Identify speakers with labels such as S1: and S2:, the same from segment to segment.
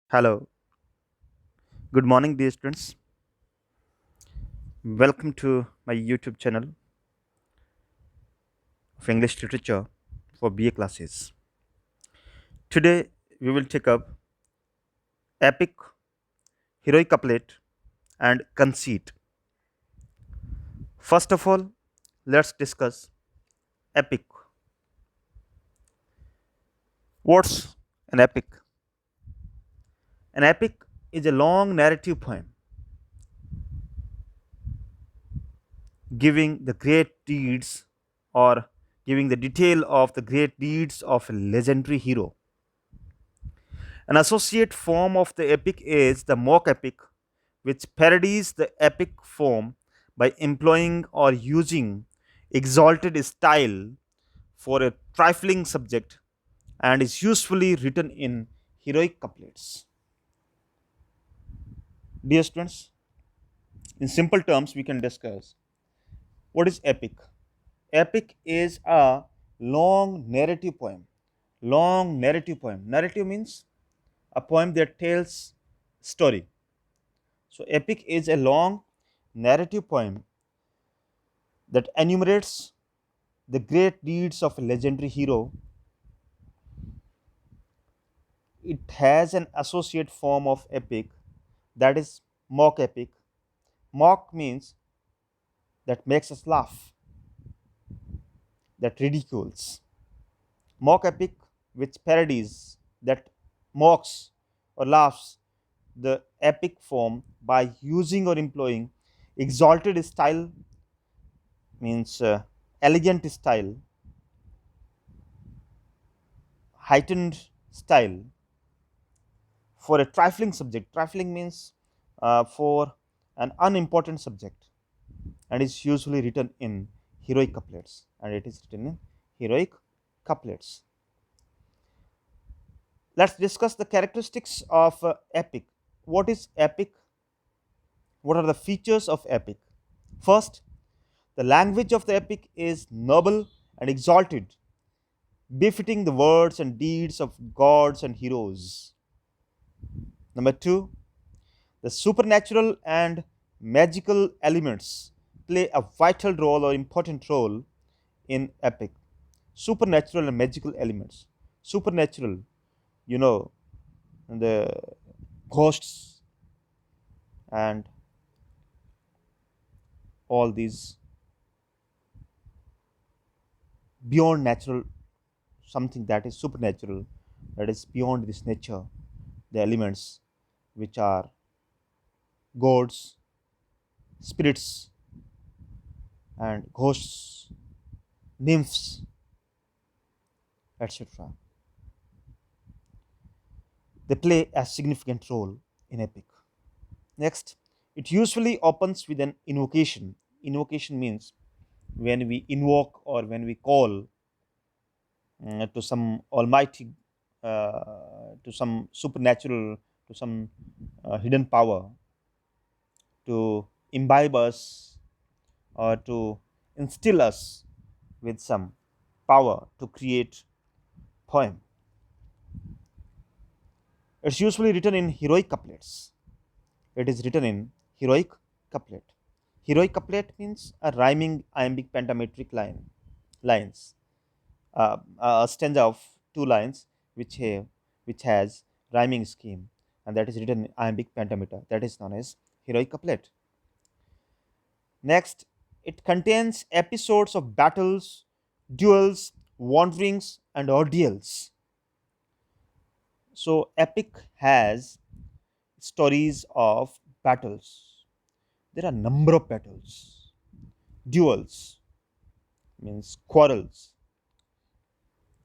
S1: Hello, good morning, dear students. Welcome to my YouTube channel of English Literature for BA classes. Today, we will take up epic, heroic couplet, and conceit. First of all, let's discuss epic. What's an epic? An epic is a long narrative poem giving the great deeds or giving the detail of the great deeds of a legendary hero. An associate form of the epic is the mock epic, which parodies the epic form by employing or using exalted style for a trifling subject and is usually written in heroic couplets. Dear students, in simple terms, we can discuss what is epic. Epic is a long narrative poem. Long narrative poem. Narrative means a poem that tells story. So epic is a long narrative poem that enumerates the great deeds of a legendary hero. It has an associate form of epic, that is mock epic. Mock means that makes us laugh, that ridicules. Mock epic, which parodies, that mocks or laughs the epic form by using or employing exalted style, means elegant style, heightened style for a trifling subject. Trifling means for an unimportant subject, and is usually written in heroic couplets. And it is written in heroic couplets. Let's discuss the characteristics of epic. What is epic? What are the features of epic? First, the language of the epic is noble and exalted, befitting the words and deeds of gods and heroes. Number two, the supernatural and magical elements play a vital role or important role in epic. Supernatural and magical elements. Supernatural, you know, the ghosts and all these beyond natural, something that is supernatural, that is beyond this nature, the elements which are gods, spirits, and ghosts, nymphs, etc. They play a significant role in epic. Next, it usually opens with an invocation. Invocation means when we invoke or when we call to some almighty, to some supernatural, to some hidden power to imbibe us or to instill us with some power to create poem. It's usually written in heroic couplets. It is written in heroic couplet. Heroic couplet means a rhyming iambic pentametric lines, a stanza of two lines which has rhyming scheme, and that is written in iambic pentameter. That is known as heroic couplet. Next, it contains episodes of battles, duels, wanderings, and ordeals. So, epic has stories of battles. There are number of battles, duels means quarrels,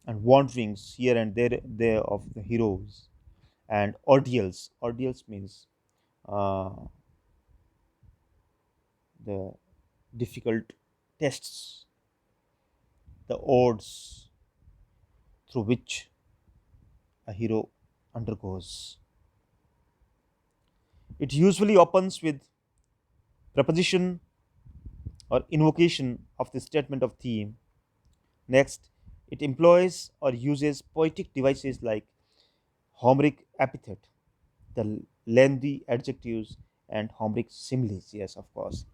S1: and wanderings here and there of the heroes, and ordeals. Ordeals means uh, the difficult tests, the odds through which a hero undergoes. It usually opens with proposition or invocation of the statement of theme. Next, it employs or uses poetic devices like Homeric epithet, the lengthy adjectives and Homeric similes. Yes, of course.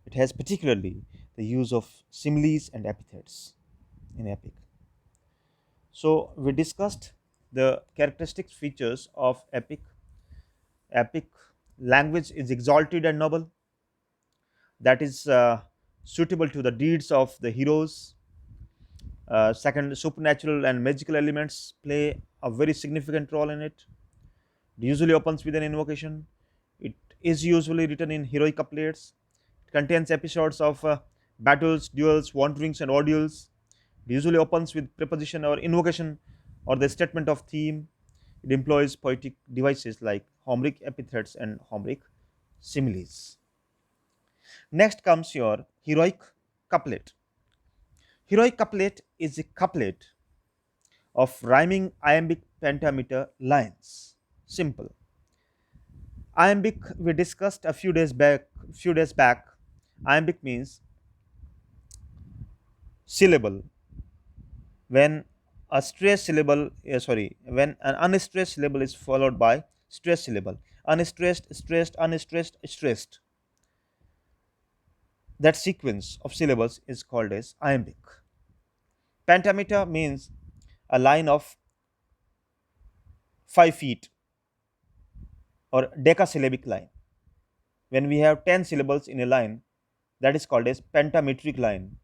S1: It has particularly the use of similes and epithets in epic. So we discussed the characteristic features of epic. Epic language is exalted and noble, that is suitable to the deeds of the heroes. Second, supernatural and magical elements play a very significant role in it. It usually opens with an invocation. It is usually written in heroic couplets. It contains episodes of battles, duels, wanderings, and ordeals. It usually opens with preposition or invocation or the statement of theme. It employs poetic devices like Homeric epithets and Homeric similes. Next comes your heroic couplet. Heroic couplet is a couplet of rhyming iambic pentameter lines. Simple. Iambic we discussed a few days back. Iambic means syllable. When a stressed syllable, when an unstressed syllable is followed by stressed syllable. Unstressed, stressed, unstressed, stressed. That sequence of syllables is called as iambic. Pentameter means a line of 5 feet or decasyllabic line. When we have 10 syllables in a line, that is called as pentametric line.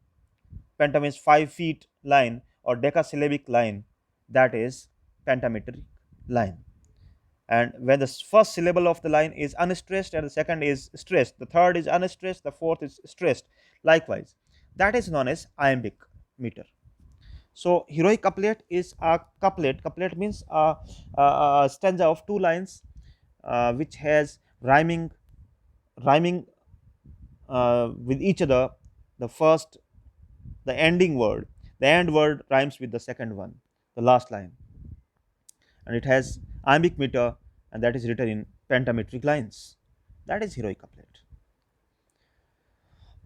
S1: Penta means 5 feet line or decasyllabic line, that is pentametric line. And when the first syllable of the line is unstressed and the second is stressed, the third is unstressed, the fourth is stressed, likewise, that is known as iambic meter. So heroic couplet is a couplet. Couplet means a stanza of 2 lines which has rhyming with each other. The ending word, the end word rhymes with the second one, the last line, and it has iambic meter, and that is written in pentametric lines. That is heroic couplet.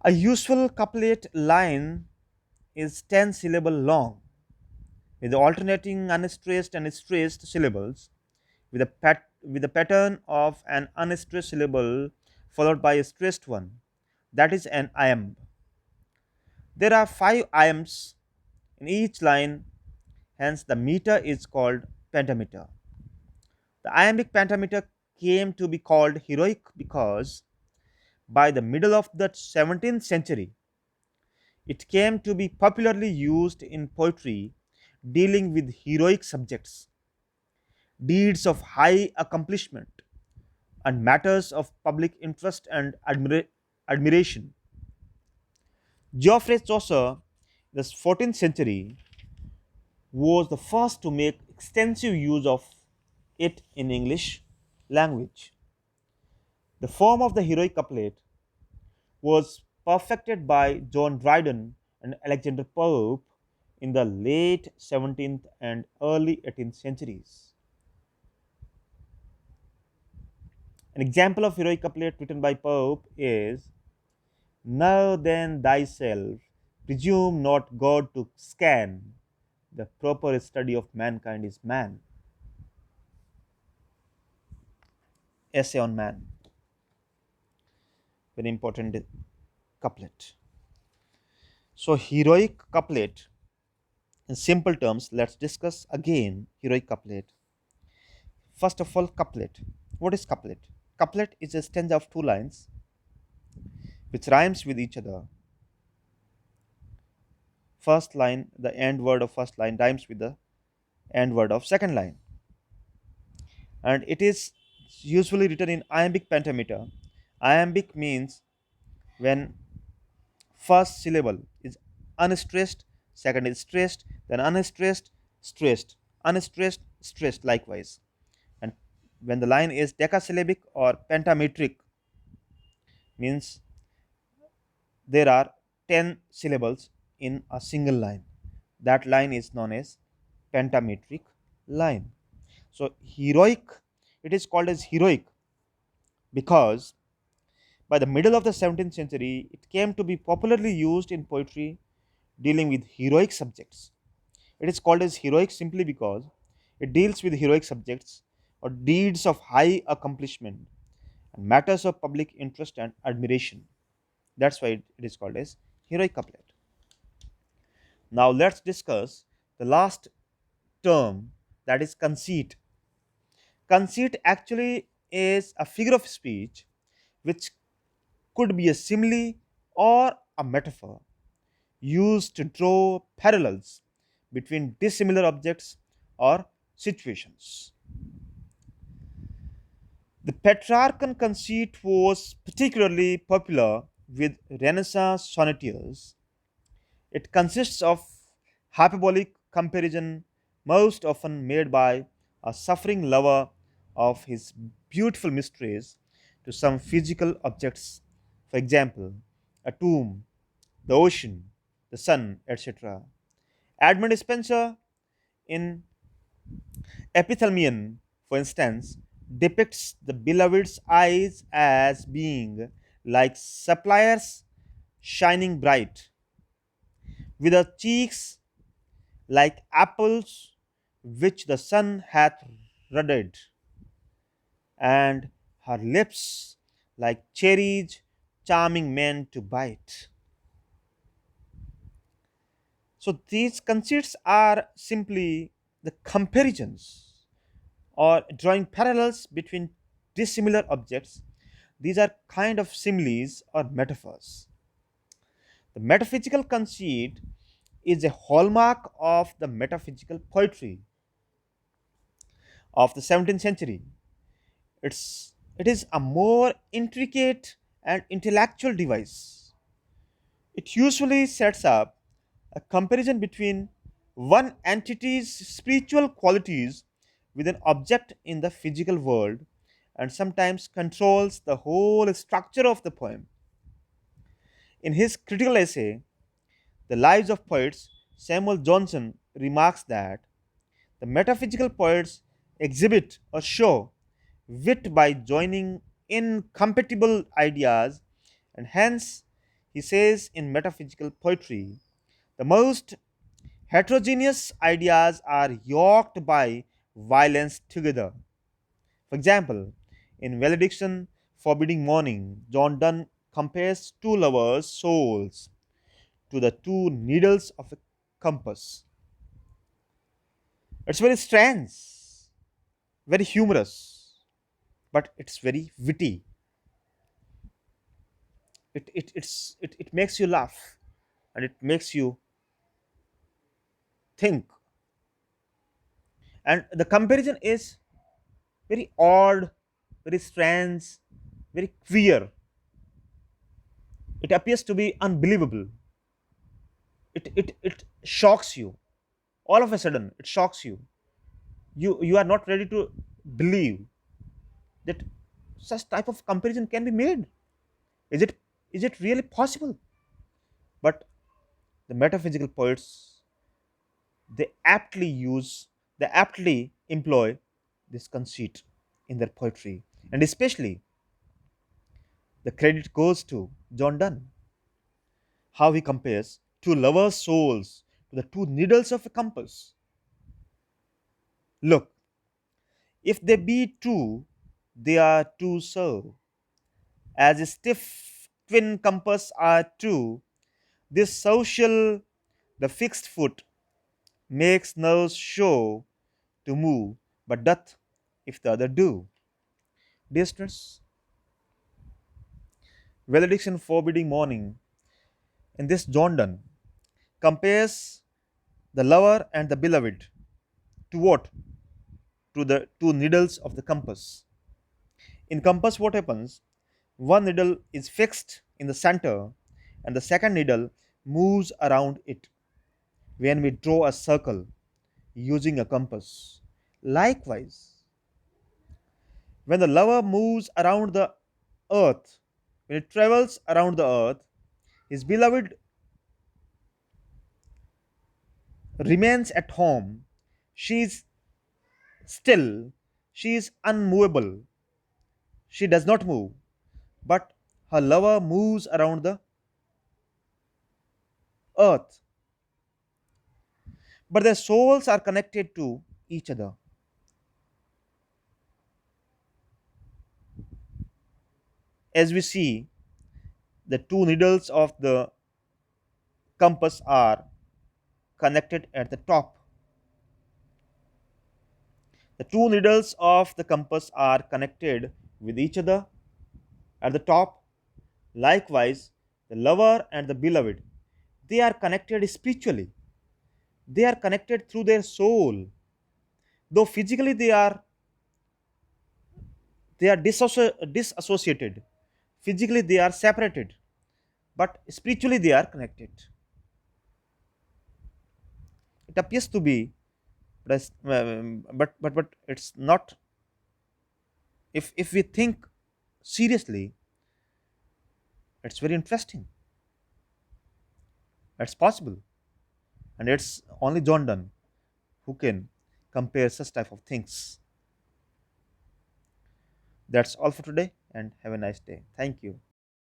S1: A usual couplet line is 10 syllable long, with alternating unstressed and stressed syllables, with a pattern of an unstressed syllable followed by a stressed one. That is an iamb. There are 5 iambs in each line, hence the meter is called pentameter. The iambic pentameter came to be called heroic because by the middle of the 17th century, it came to be popularly used in poetry dealing with heroic subjects, deeds of high accomplishment, and matters of public interest and admiration. Geoffrey Chaucer, in the 14th century, was the first to make extensive use of it in English language. The form of the heroic couplet was perfected by John Dryden and Alexander Pope in the late 17th and early 18th centuries. An example of heroic couplet written by Pope is, "Know then thyself, presume not God to scan, the proper study of mankind is man." Essay on man. Very important couplet. So, heroic couplet, in simple terms, let's discuss again heroic couplet. First of all, couplet. What is couplet? Couplet is a stanza of 2 lines which rhymes with each other. First line, the end word of first line rhymes with the end word of second line, and it is usually written in iambic pentameter. Iambic means when first syllable is unstressed, second is stressed, then unstressed, stressed, unstressed, stressed, likewise. And when the line is decasyllabic or pentametric, means there are 10 syllables in a single line. That line is known as pentametric line. So heroic, it is called as heroic because by the middle of the 17th century, it came to be popularly used in poetry dealing with heroic subjects. It is called as heroic simply because it deals with heroic subjects, or deeds of high accomplishment and matters of public interest and admiration. That's why it is called as heroic couplet. Now let's discuss the last term, that is conceit. Conceit actually is a figure of speech which could be a simile or a metaphor used to draw parallels between dissimilar objects or situations. The Petrarchan conceit was particularly popular with Renaissance sonnetteers. It consists of hyperbolic comparison, most often made by a suffering lover of his beautiful mistress to some physical objects, for example, a tomb, the ocean, the sun, etc. Edmund Spenser in Epithalamion, for instance, depicts the beloved's eyes as being like sapphires shining bright, with her cheeks like apples which the sun hath ruddied, and her lips like cherries charming men to bite. So these conceits are simply the comparisons or drawing parallels between dissimilar objects. These are kind of similes or metaphors. The metaphysical conceit is a hallmark of the metaphysical poetry of the 17th century. It is a more intricate and intellectual device. It usually sets up a comparison between one entity's spiritual qualities with an object in the physical world and sometimes controls the whole structure of the poem. In his critical essay, The Lives of Poets, Samuel Johnson remarks that the metaphysical poets exhibit or show wit by joining incompatible ideas, and hence, he says in metaphysical poetry, the most heterogeneous ideas are yoked by violence together. For example, in Valediction Forbidding Morning, John Donne compares two lovers' souls to the two needles of a compass. It's very strange, very humorous, but it's very witty. It makes you laugh and it makes you think. And the comparison is very odd, very strange, very queer. It appears to be unbelievable. It shocks you. All of a sudden, it shocks you. You are not ready to believe that such type of comparison can be made. Is it really possible? But the metaphysical poets, they aptly use, they aptly employ this conceit in their poetry, and especially the credit goes to John Donne, how he compares two lovers' souls to the two needles of a compass. Look, if they be two, they are two so. As a stiff twin compass are two, this social, the fixed foot, makes no show to move, but doth if the other do. Dear students, Valediction Forbidding Morning, in this John Donne compares the lover and the beloved to what? To the two needles of the compass. In compass, what happens? One needle is fixed in the center, and the second needle moves around it when we draw a circle using a compass. Likewise, when the lover moves around the earth, when it travels around the earth, his beloved remains at home. She is still, she is unmovable, she does not move, but her lover moves around the earth. But their souls are connected to each other. As we see, the two needles of the compass are connected at the top. The two needles of the compass are connected with each other at the top. Likewise, the lover and the beloved, they are connected spiritually. They are connected through their soul. Though physically they are disassociated. Physically they are separated, but spiritually they are connected. It appears to be, but it's not. If we think seriously, it's very interesting. It's possible, and it's only John Donne who can compare such type of things. That's all for today, and have a nice day. Thank you.